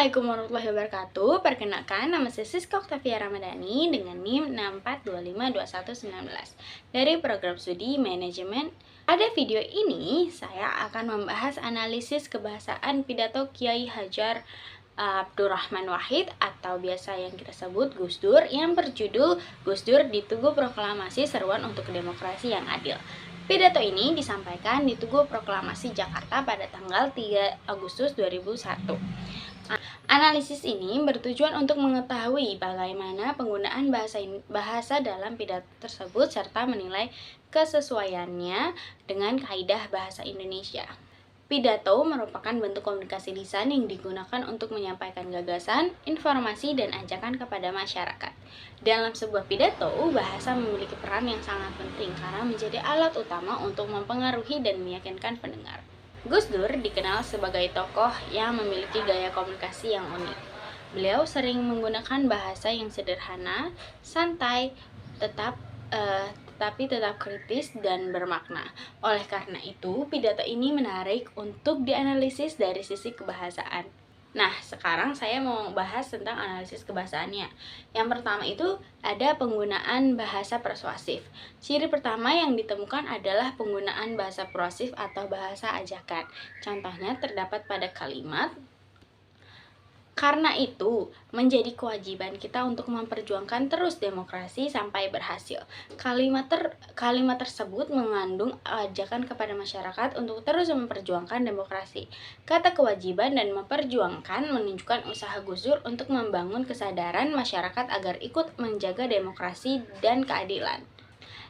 Assalamualaikum warahmatullahi wabarakatuh. Perkenalkan, nama saya Siska Oktavia Ramadhani dengan NIM 64252119 dari program studi manajemen. Pada video ini, saya akan membahas analisis kebahasaan pidato Kiai Hajar Abdurrahman Wahid atau biasa yang kita sebut Gus Dur yang berjudul Gus Dur di Tugu Proklamasi Seruan untuk Demokrasi yang Adil. Pidato ini disampaikan di Tugu Proklamasi Jakarta pada tanggal 3 Agustus 2001. Analisis ini bertujuan untuk mengetahui bagaimana penggunaan bahasa dalam pidato tersebut serta menilai kesesuaiannya dengan kaidah bahasa Indonesia. Pidato merupakan bentuk komunikasi lisan yang digunakan untuk menyampaikan gagasan, informasi, dan ajakan kepada masyarakat. Dalam sebuah pidato, bahasa memiliki peran yang sangat penting karena menjadi alat utama untuk mempengaruhi dan meyakinkan pendengar. Gus Dur dikenal sebagai tokoh yang memiliki gaya komunikasi yang unik. Beliau sering menggunakan bahasa yang sederhana, santai, tetapi tetap kritis dan bermakna. Oleh karena itu, pidato ini menarik untuk dianalisis dari sisi kebahasaan. Nah, sekarang saya mau bahas tentang analisis kebahasaannya. Yang pertama itu ada penggunaan bahasa persuasif. Ciri pertama yang ditemukan adalah penggunaan bahasa persuasif atau bahasa ajakan. Contohnya terdapat pada kalimat, "Karena itu, menjadi kewajiban kita untuk memperjuangkan terus demokrasi sampai berhasil." Kalimat tersebut mengandung ajakan kepada masyarakat untuk terus memperjuangkan demokrasi. Kata kewajiban dan memperjuangkan menunjukkan usaha Gus Dur untuk membangun kesadaran masyarakat agar ikut menjaga demokrasi dan keadilan.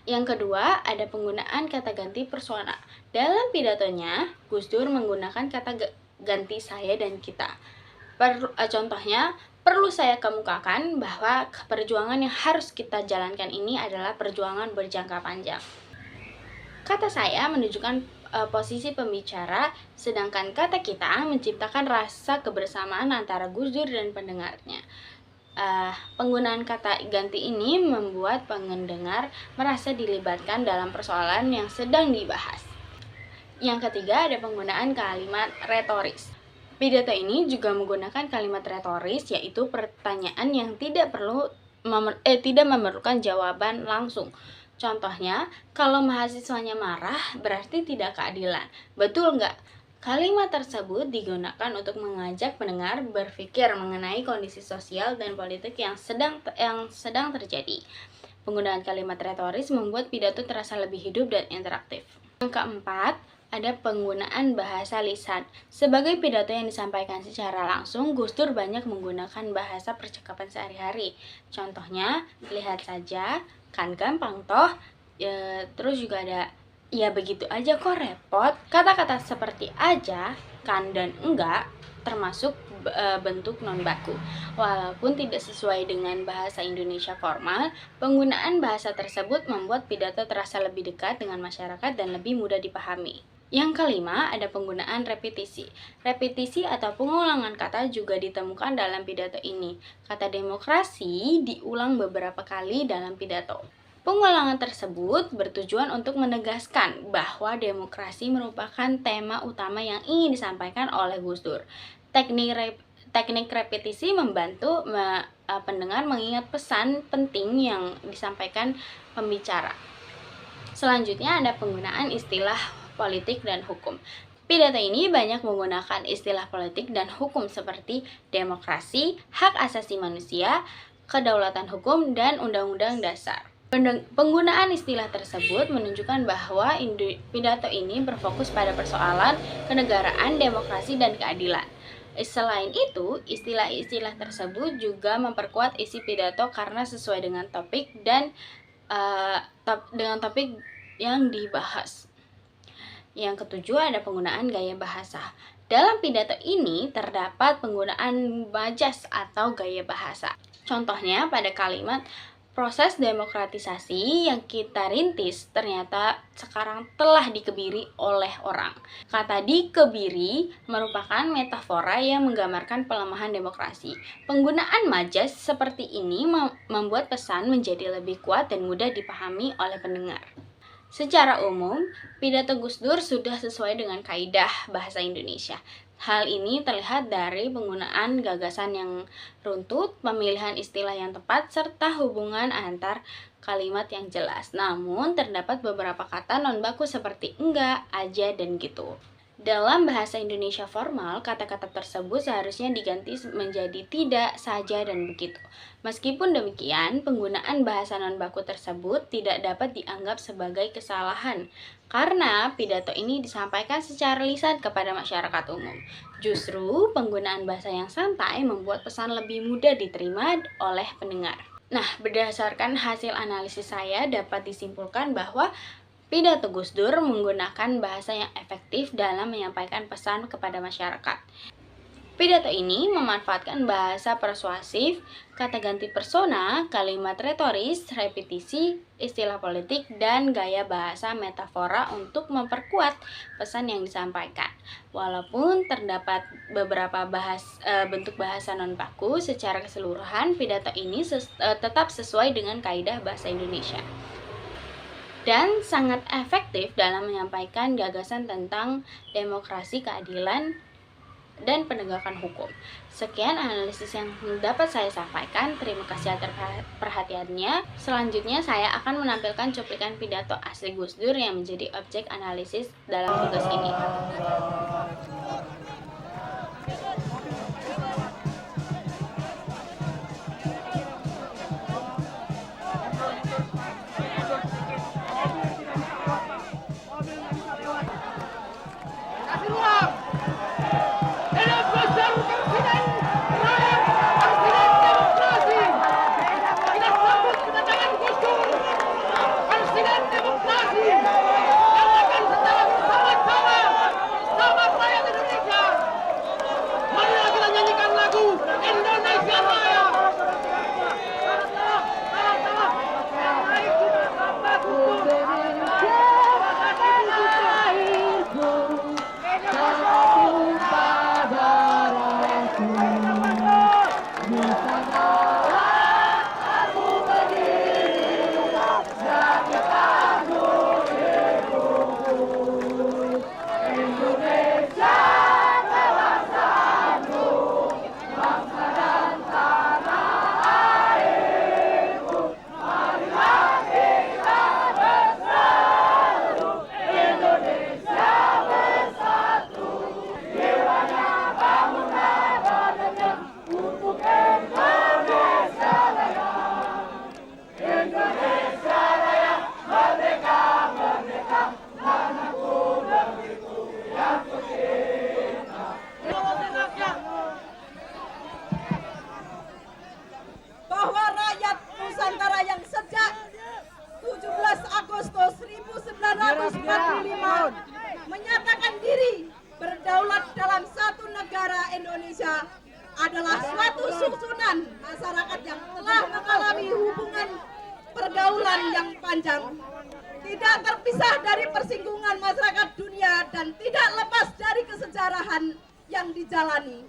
Yang kedua, ada penggunaan kata ganti persona. Dalam pidatonya, Gus Dur menggunakan kata ganti saya dan kita. Contohnya, perlu saya kemukakan bahwa perjuangan yang harus kita jalankan ini adalah perjuangan berjangka panjang. Kata saya menunjukkan posisi pembicara, sedangkan kata kita menciptakan rasa kebersamaan antara Gus Dur dan pendengarnya. Penggunaan kata ganti ini membuat pendengar merasa dilibatkan dalam persoalan yang sedang dibahas. Yang ketiga, ada penggunaan kalimat retoris. Pidato ini juga menggunakan kalimat retoris, yaitu pertanyaan yang tidak memerlukan jawaban langsung. Contohnya, kalau mahasiswanya marah berarti tidak keadilan. Betul nggak? Kalimat tersebut digunakan untuk mengajak pendengar berpikir mengenai kondisi sosial dan politik yang sedang terjadi. Penggunaan kalimat retoris membuat pidato terasa lebih hidup dan interaktif. Yang keempat, ada penggunaan bahasa lisan. Sebagai pidato yang disampaikan secara langsung, Gus Dur banyak menggunakan bahasa percakapan sehari-hari. Contohnya, lihat saja, kan gampang toh. Terus juga ada, ya begitu aja kok repot. Kata-kata seperti aja, kan, dan enggak termasuk bentuk non-baku. Walaupun tidak sesuai dengan bahasa Indonesia formal, penggunaan bahasa tersebut membuat pidato terasa lebih dekat dengan masyarakat dan lebih mudah dipahami. Yang kelima, ada penggunaan repetisi. Repetisi atau pengulangan kata juga ditemukan dalam pidato ini. Kata demokrasi diulang beberapa kali dalam pidato. Pengulangan tersebut bertujuan untuk menegaskan bahwa demokrasi merupakan tema utama yang ingin disampaikan oleh Gus Dur. Teknik repetisi membantu pendengar mengingat pesan penting yang disampaikan pembicara. Selanjutnya ada penggunaan istilah politik dan hukum. Pidato ini banyak menggunakan istilah politik dan hukum seperti demokrasi, hak asasi manusia, kedaulatan hukum, dan undang-undang dasar. Penggunaan istilah tersebut menunjukkan bahwa pidato ini berfokus pada persoalan kenegaraan, demokrasi, dan keadilan. Selain itu, istilah-istilah tersebut juga memperkuat isi pidato karena sesuai dengan topik dan dengan topik yang dibahas. Yang ketujuh, ada penggunaan gaya bahasa. Dalam pidato ini terdapat penggunaan majas atau gaya bahasa. Contohnya pada kalimat, proses demokratisasi yang kita rintis ternyata sekarang telah dikebiri oleh orang. Kata dikebiri merupakan metafora yang menggambarkan pelemahan demokrasi. Penggunaan majas seperti ini membuat pesan menjadi lebih kuat dan mudah dipahami oleh pendengar. Secara umum, pidato Gus Dur sudah sesuai dengan kaidah bahasa Indonesia. Hal ini terlihat dari penggunaan gagasan yang runtut, pemilihan istilah yang tepat, serta hubungan antar kalimat yang jelas. Namun, terdapat beberapa kata non-baku seperti enggak, aja, dan gitu. Dalam bahasa Indonesia formal, kata-kata tersebut seharusnya diganti menjadi tidak, saja, dan begitu. Meskipun demikian, penggunaan bahasa non-baku tersebut tidak dapat dianggap sebagai kesalahan, karena pidato ini disampaikan secara lisan kepada masyarakat umum. Justru, penggunaan bahasa yang santai membuat pesan lebih mudah diterima oleh pendengar. Nah, berdasarkan hasil analisis saya dapat disimpulkan bahwa pidato Gus Dur menggunakan bahasa yang efektif dalam menyampaikan pesan kepada masyarakat. Pidato ini memanfaatkan bahasa persuasif, kata ganti persona, kalimat retoris, repetisi, istilah politik, dan gaya bahasa metafora untuk memperkuat pesan yang disampaikan. Walaupun terdapat beberapa bentuk bahasa non-baku, secara keseluruhan pidato ini tetap sesuai dengan kaidah bahasa Indonesia dan sangat efektif dalam menyampaikan gagasan tentang demokrasi, keadilan, dan penegakan hukum. Sekian analisis yang dapat saya sampaikan. Terima kasih atas perhatiannya. Selanjutnya saya akan menampilkan cuplikan pidato asli Gus Dur yang menjadi objek analisis dalam tugas ini. menyatakan diri berdaulat dalam satu negara Indonesia adalah suatu susunan masyarakat yang telah mengalami hubungan pergaulan yang panjang, tidak terpisah dari persinggungan masyarakat dunia dan tidak lepas dari kesejarahan yang dijalani.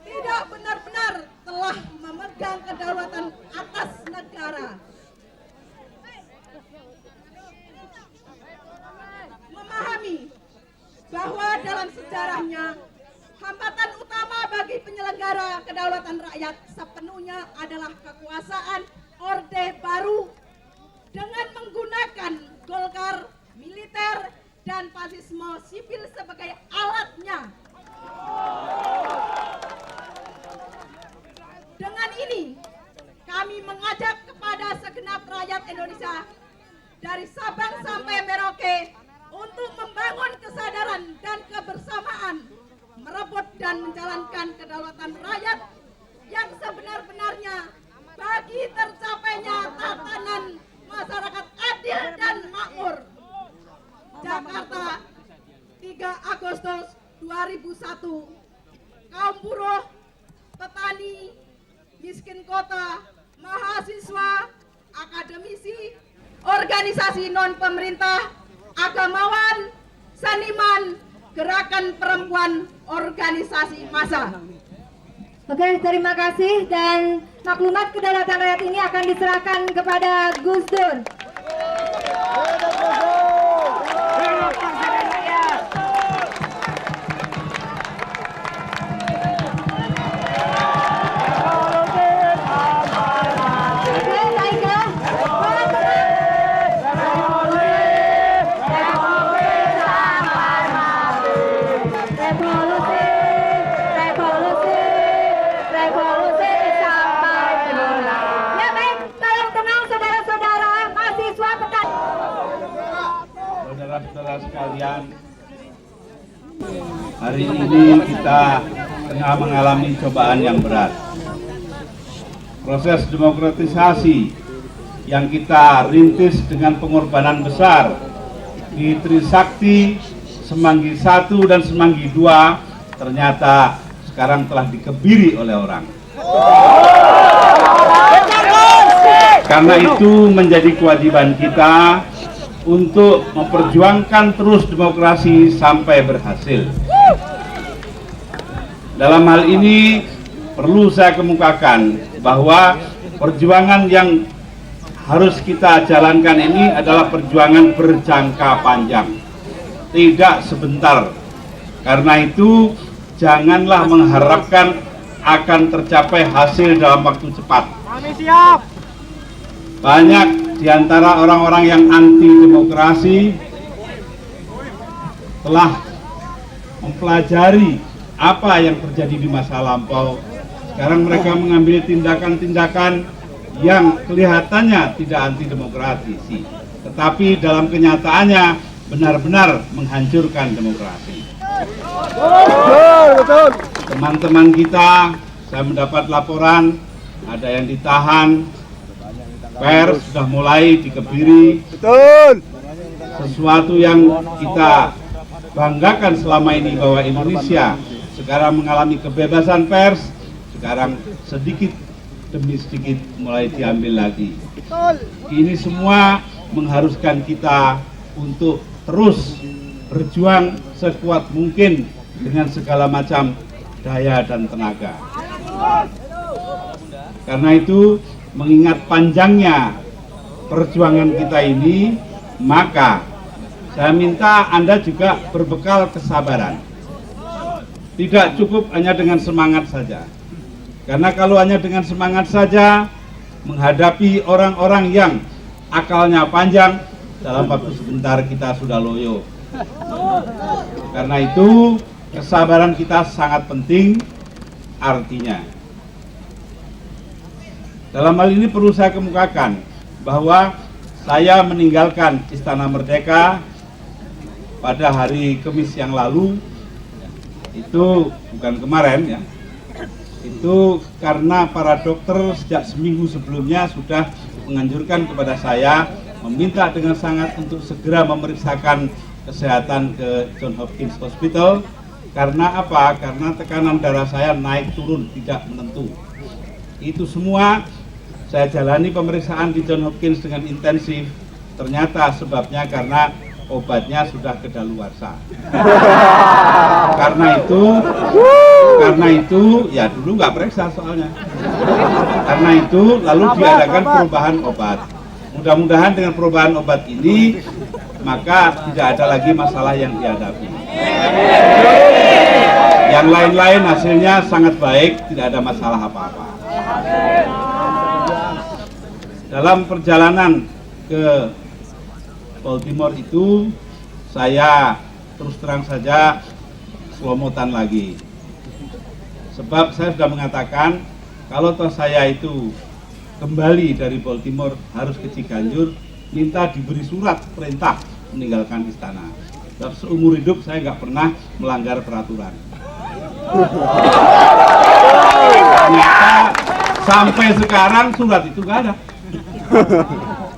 Tidak benar-benar telah memegang kedaulatan atas negara. Memahami bahwa dalam sejarahnya hambatan utama bagi penyelenggara kedaulatan rakyat sepenuhnya adalah kekuasaan Orde Baru dengan menggunakan Golkar, militer, dan fasisme sipil sebagai alatnya. Dengan ini, kami mengajak kepada segenap rakyat Indonesia dari Sabang sampai Merauke untuk membangun kesadaran dan kebersamaan, merebut dan menjalankan kedaulatan rakyat yang sebenar-benarnya bagi tercapainya tatanan masyarakat adil dan makmur. Jakarta, 3 Agustus 2001. Kaum buruh, petani, miskin kota, mahasiswa, akademisi, organisasi non-pemerintah, agamawan, seniman, gerakan perempuan, organisasi massa. Oke, terima kasih, dan maklumat kedaulatan rakyat ini akan diserahkan kepada Gus Dur. sekalian, hari ini kita tengah mengalami cobaan yang berat. Proses demokratisasi yang kita rintis dengan pengorbanan besar di Trisakti, Semanggi 1 dan Semanggi 2 ternyata sekarang telah dikebiri oleh orang. Karena itu menjadi kewajiban kita untuk memperjuangkan terus demokrasi sampai berhasil. Dalam hal ini perlu saya kemukakan bahwa perjuangan yang harus kita jalankan ini adalah perjuangan berjangka panjang, tidak sebentar. Karena itu janganlah mengharapkan akan tercapai hasil dalam waktu cepat. Kami siap. Banyak di antara orang-orang yang anti demokrasi telah mempelajari apa yang terjadi di masa lampau. Sekarang mereka mengambil tindakan-tindakan yang kelihatannya tidak anti demokrasi, tetapi dalam kenyataannya benar-benar menghancurkan demokrasi. Teman-teman kita, saya mendapat laporan ada yang ditahan, pers sudah mulai dikebiri. Betul. Sesuatu yang kita banggakan selama ini bahwa Indonesia sekarang mengalami kebebasan pers, sekarang sedikit demi sedikit mulai diambil lagi. Ini semua mengharuskan kita untuk terus berjuang sekuat mungkin dengan segala macam daya dan tenaga. Karena itu, mengingat panjangnya perjuangan kita ini, maka saya minta Anda juga berbekal kesabaran. Tidak cukup hanya dengan semangat saja. Karena kalau hanya dengan semangat saja menghadapi orang-orang yang akalnya panjang, dalam waktu sebentar kita sudah loyo. Karena itu kesabaran kita sangat penting. Artinya dalam hal ini perlu saya kemukakan bahwa saya meninggalkan Istana Merdeka pada hari Kamis yang lalu. Itu bukan kemarin ya. Itu karena para dokter sejak seminggu sebelumnya sudah menganjurkan kepada saya, meminta dengan sangat untuk segera memeriksakan kesehatan ke Johns Hopkins Hospital. Karena apa? Karena tekanan darah saya naik turun tidak menentu. Itu semua saya jalani pemeriksaan di Johns Hopkins dengan intensif. Ternyata sebabnya karena obatnya sudah kedaluarsa. Karena itu ya dulu nggak periksa soalnya. Karena itu lalu diadakan perubahan obat. Mudah-mudahan dengan perubahan obat ini maka tidak ada lagi masalah yang dihadapi. Yang lain-lain hasilnya sangat baik, tidak ada masalah apa-apa. Dalam perjalanan ke Baltimore itu saya terus terang saja selomotan lagi. Sebab saya sudah mengatakan kalau toh saya itu kembali dari Baltimore harus ke Ciganjur, minta diberi surat perintah meninggalkan istana. Sebab seumur hidup saya nggak pernah melanggar peraturan. Ternyata sampai sekarang surat itu nggak ada.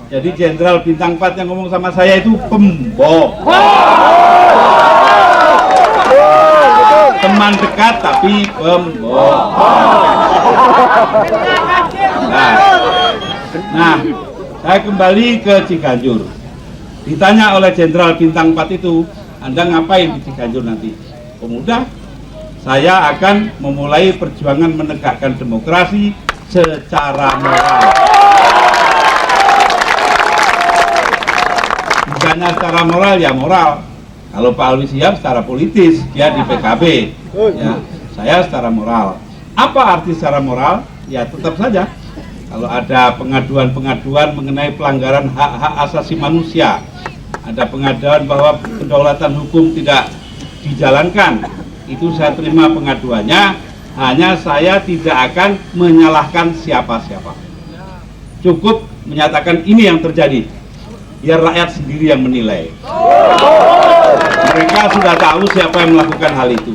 Jadi Jenderal Bintang 4 yang ngomong sama saya itu pembohong. Teman dekat tapi pembohong. Nah, saya kembali ke Ciganjur. Ditanya oleh Jenderal Bintang 4 itu, Anda ngapain di Ciganjur nanti? Pemuda, saya akan memulai perjuangan menegakkan demokrasi secara moral. Bukannya secara moral ya moral. Kalau Pak Alwi Siap secara politis, dia di PKB. Ya, saya secara moral. Apa arti secara moral? Ya tetap saja kalau ada pengaduan-pengaduan mengenai pelanggaran hak-hak asasi manusia, ada pengaduan bahwa kedaulatan hukum tidak dijalankan, itu saya terima pengaduannya. Hanya saya tidak akan menyalahkan siapa-siapa. Cukup menyatakan ini yang terjadi, biar rakyat sendiri yang menilai. Mereka sudah tahu siapa yang melakukan hal itu.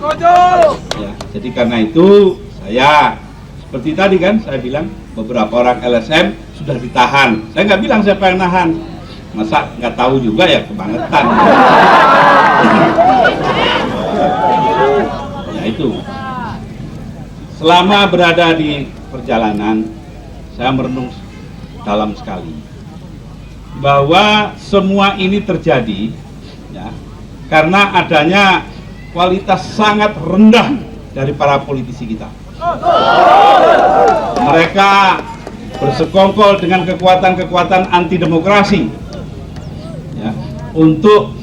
Ya, jadi karena itu saya seperti tadi kan saya bilang beberapa orang LSM sudah ditahan. Saya nggak bilang siapa yang nahan. Masa nggak tahu juga ya, kebangetan. Ya itu. Selama berada di perjalanan, saya merenung dalam sekali bahwa semua ini terjadi ya, karena adanya kualitas sangat rendah dari para politisi kita. Mereka bersekongkol dengan kekuatan-kekuatan anti demokrasi ya, untuk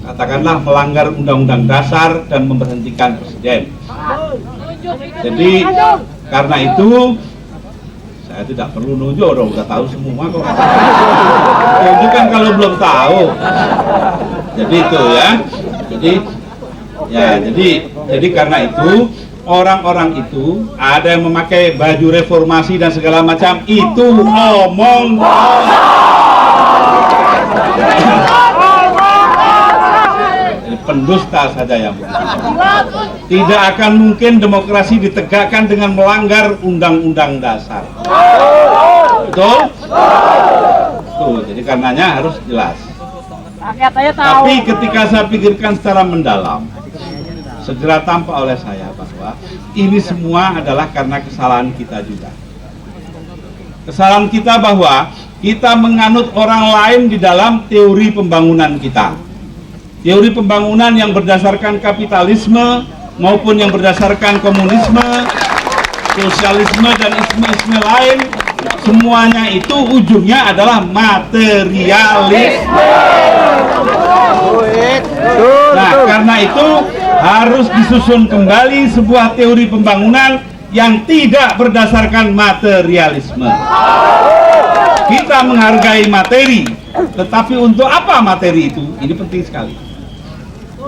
katakanlah melanggar undang-undang dasar dan memberhentikan presiden. Jadi karena itu saya tidak perlu nunjuk, orang udah tahu semua kok. Itu kan kalau belum tahu. Jadi itu ya. Jadi karena itu orang-orang itu ada yang memakai baju reformasi dan segala macam, itu omong. Pendusta saja yang begitu. Tidak akan mungkin demokrasi ditegakkan dengan melanggar undang-undang dasar. Betul? Tuh, jadi karenanya harus jelas. Tapi ketika saya pikirkan secara mendalam, segera tampak oleh saya bahwa ini semua adalah karena kesalahan kita juga. Kesalahan kita bahwa kita menganut orang lain di dalam teori pembangunan kita. Teori pembangunan yang berdasarkan kapitalisme maupun yang berdasarkan komunisme, sosialisme dan isme-isme lain, semuanya itu ujungnya adalah materialisme. Nah, karena itu harus disusun kembali sebuah teori pembangunan yang tidak berdasarkan materialisme. Kita menghargai materi, tetapi untuk apa materi itu? Ini penting sekali.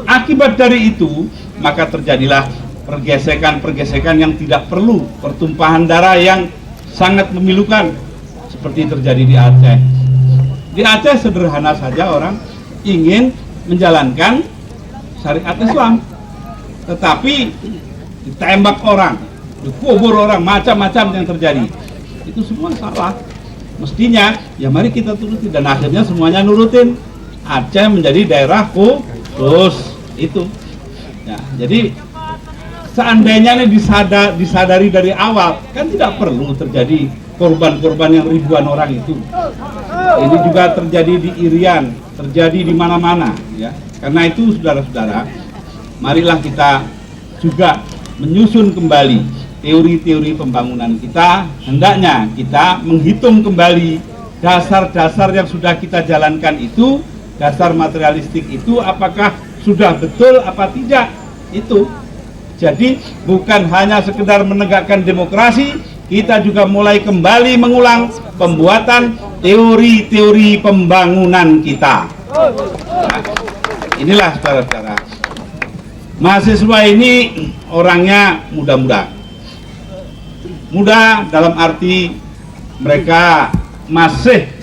Akibat dari itu, maka terjadilah pergesekan-pergesekan yang tidak perlu, pertumpahan darah yang sangat memilukan, seperti terjadi di Aceh. Di Aceh sederhana saja orang ingin menjalankan syariat Islam, tetapi ditembak orang, dikubur orang, macam-macam yang terjadi. Itu semua salah. Mestinya, ya mari kita turutin, dan akhirnya semuanya nurutin. Aceh menjadi daerah khusus itu. Ya, jadi seandainya ini disadari dari awal, kan tidak perlu terjadi korban-korban yang ribuan orang itu. Ini juga terjadi di Irian, terjadi di mana-mana. Ya, karena itu saudara-saudara, marilah kita juga menyusun kembali teori-teori pembangunan kita. Hendaknya kita menghitung kembali dasar-dasar yang sudah kita jalankan itu, dasar materialistik itu apakah sudah betul apa tidak itu. Jadi bukan hanya sekedar menegakkan demokrasi, kita juga mulai kembali mengulang pembuatan teori-teori pembangunan kita. Nah, inilah saudara-saudara, mahasiswa ini orangnya muda-muda. Muda dalam arti mereka masih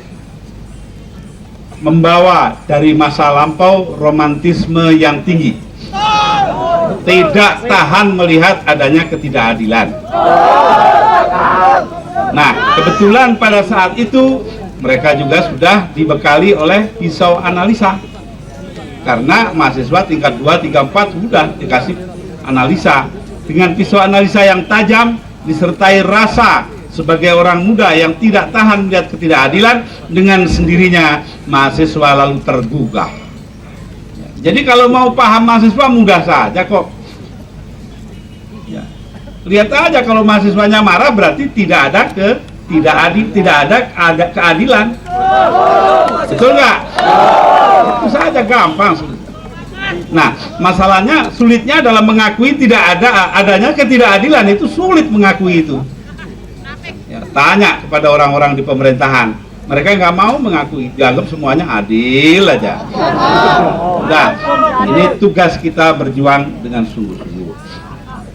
membawa dari masa lampau romantisme yang tinggi, tidak tahan melihat adanya ketidakadilan. Nah, kebetulan pada saat itu mereka juga sudah dibekali oleh pisau analisa, karena mahasiswa tingkat 2, 3, 4 sudah dikasih analisa. Dengan pisau analisa yang tajam disertai rasa sebagai orang muda yang tidak tahan melihat ketidakadilan, dengan sendirinya mahasiswa lalu tergugah. Jadi kalau mau paham mahasiswa mudah saja kok. Ya. Lihat aja, kalau mahasiswanya marah berarti tidak ada keadilan. Betul nggak? Itu saja, gampang. Nah, masalahnya sulitnya dalam mengakui adanya ketidakadilan. Itu sulit mengakui itu. Ya, tanya kepada orang-orang di pemerintahan, mereka nggak mau mengakui, dianggap semuanya adil aja. Nah, ini tugas kita berjuang dengan sungguh-sungguh.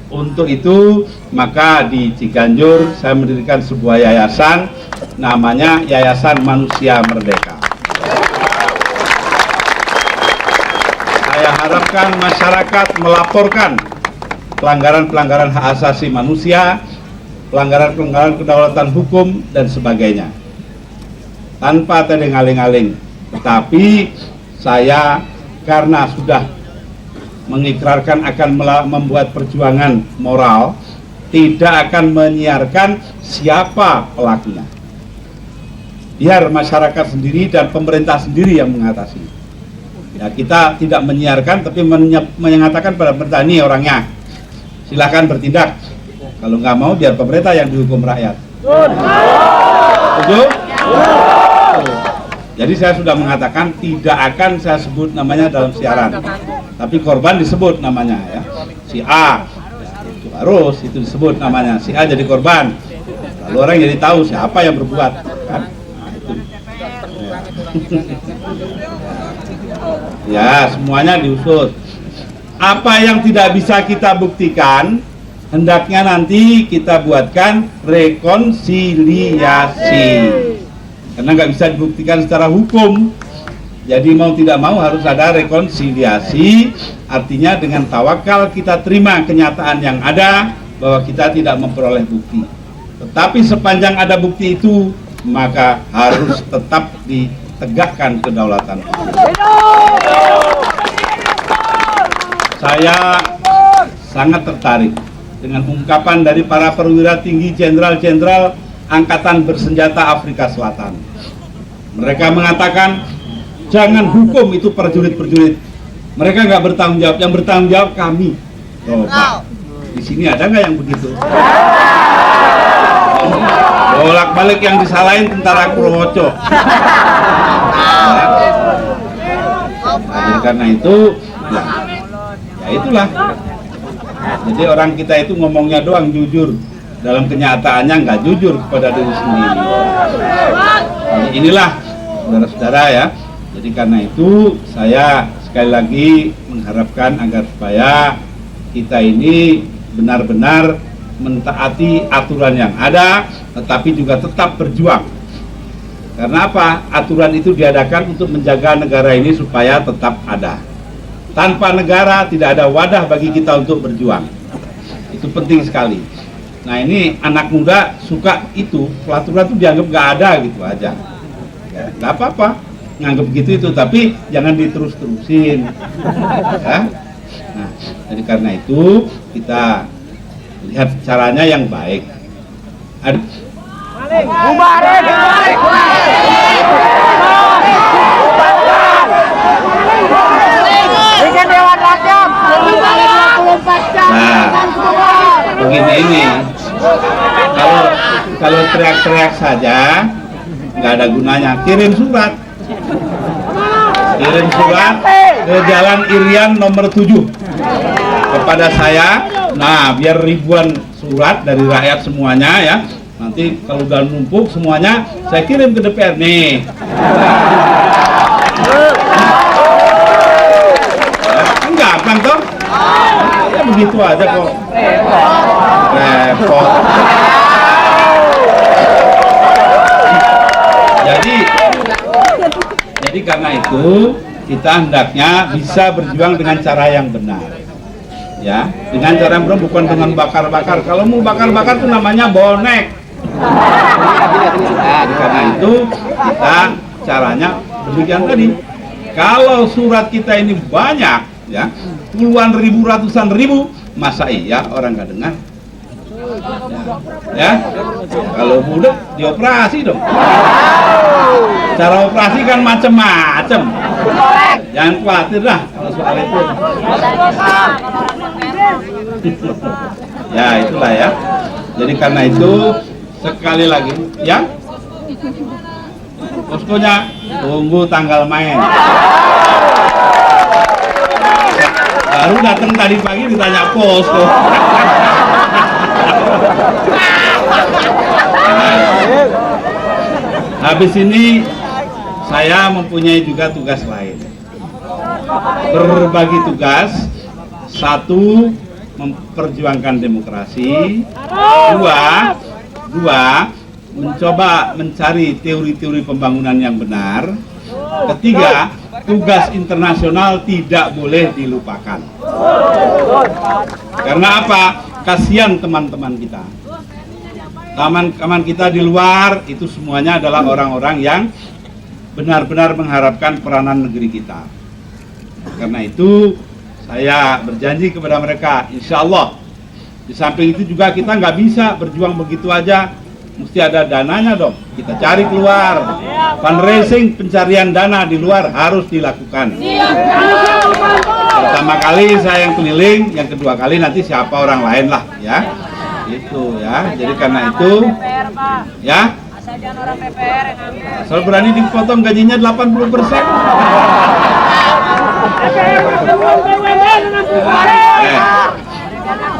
Untuk itu, maka di Ciganjur saya mendirikan sebuah yayasan, namanya Yayasan Manusia Merdeka. saya harapkan masyarakat melaporkan pelanggaran-pelanggaran hak asasi manusia, pelanggaran-pelanggaran kedaulatan hukum, dan sebagainya. Tanpa tedeng-aling-aling. Tetapi saya karena sudah mengikrarkan akan membuat perjuangan moral, tidak akan menyiarkan siapa pelakunya. Biar masyarakat sendiri dan pemerintah sendiri yang mengatasi. Ya, kita tidak menyiarkan, tapi menyatakan pada pemerintah, ini orangnya, silahkan bertindak. Kalau nggak mau, biar pemerintah yang dihukum rakyat. Setuju? Jadi saya sudah mengatakan tidak akan saya sebut namanya dalam siaran, tapi korban disebut namanya, ya. Si A, itu harus itu disebut namanya. Si A jadi korban, lalu orang jadi tahu siapa yang berbuat, kan? Nah, itu. Ya, semuanya diusut. Apa yang tidak bisa kita buktikan, hendaknya nanti kita buatkan rekonsiliasi. Karena nggak bisa dibuktikan secara hukum. Jadi mau tidak mau harus ada rekonsiliasi. Artinya dengan tawakal kita terima kenyataan yang ada bahwa kita tidak memperoleh bukti. Tetapi sepanjang ada bukti itu, maka harus tetap ditegakkan kedaulatan. Saya sangat tertarik dengan ungkapan dari para perwira tinggi jenderal-jenderal Angkatan Bersenjata Afrika Selatan. Mereka mengatakan jangan hukum itu prajurit-prajurit. Mereka nggak bertanggung jawab, yang bertanggung jawab kami. Oh, Pak, di sini ada nggak yang begitu? Bolak-balik yang disalahin tentara Krowoco. Nah, jadi karena itu, ya itulah. Jadi orang kita itu ngomongnya doang jujur, dalam kenyataannya nggak jujur kepada diri sendiri. Jadi inilah saudara-saudara ya. Jadi karena itu saya sekali lagi mengharapkan agar supaya kita ini benar-benar mentaati aturan yang ada, tetapi juga tetap berjuang. Karena apa? Aturan itu diadakan untuk menjaga negara ini supaya tetap ada. Tanpa negara tidak ada wadah bagi kita untuk berjuang. Itu penting sekali. Nah ini anak muda suka itu, peraturan itu dianggap nggak ada gitu aja. Ya, nggak apa-apa, nganggap gitu itu, tapi jangan diterus-terusin. Ya. Nah, jadi karena itu kita lihat caranya yang baik. Nah, begini ini, kalau teriak-teriak saja nggak ada gunanya. Kirim surat ke Jalan Irian nomor 7 kepada saya. Nah, biar ribuan surat dari rakyat semuanya ya. Nanti kalau udah numpuk semuanya saya kirim ke DPR nih. Enggak, kan toh? Ya begitu aja kok. Repot. Jadi karena itu kita hendaknya bisa berjuang dengan cara yang benar. Ya, dengan cara yang benar, bukan dengan bakar-bakar. Kalau mau bakar-bakar itu namanya bonek. Nah, karena itu kita caranya demikian tadi. Kalau surat kita ini banyak, ya, puluhan ribu, ratusan ribu, masa iya orang nggak dengar? Ya, kalau budak dioperasi dong. Cara operasi kan macam-macam. Jangan khawatir lah kalau soal itu. Ya itulah ya. Jadi karena itu sekali lagi, ya, poskonya tunggu tanggal main. Baru datang tadi pagi ditanya posko. Habis ini saya mempunyai juga tugas lain. Berbagi tugas. Satu, memperjuangkan demokrasi. Dua, mencoba mencari teori-teori pembangunan yang benar. Ketiga, tugas internasional tidak boleh dilupakan. Karena apa? Kasihan teman-teman kita. Teman-teman kita di luar itu semuanya adalah orang-orang yang benar-benar mengharapkan peranan negeri kita. Karena itu saya berjanji kepada mereka, insya Allah di samping itu juga kita nggak bisa berjuang begitu aja, mesti ada dananya dong. Kita cari keluar, fundraising, pencarian dana di luar harus dilakukan. Pertama kali saya yang keliling, yang kedua kali nanti siapa orang lain lah ya. Itu ya. Jadi karena itu ya. Asal berani dipotong gajinya 80%.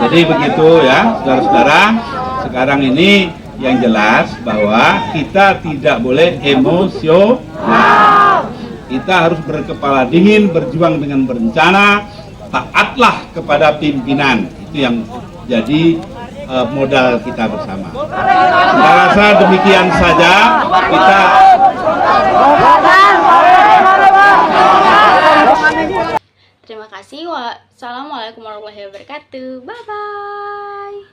Jadi begitu ya, saudara-saudara. Sekarang ini yang jelas bahwa kita tidak boleh emosional. Kita harus berkepala dingin, berjuang dengan berencana, taatlah kepada pimpinan. Itu yang jadi modal kita bersama. Saya rasa demikian saja kita. Terima kasih. Wassalamualaikum warahmatullahi wabarakatuh. Bye bye.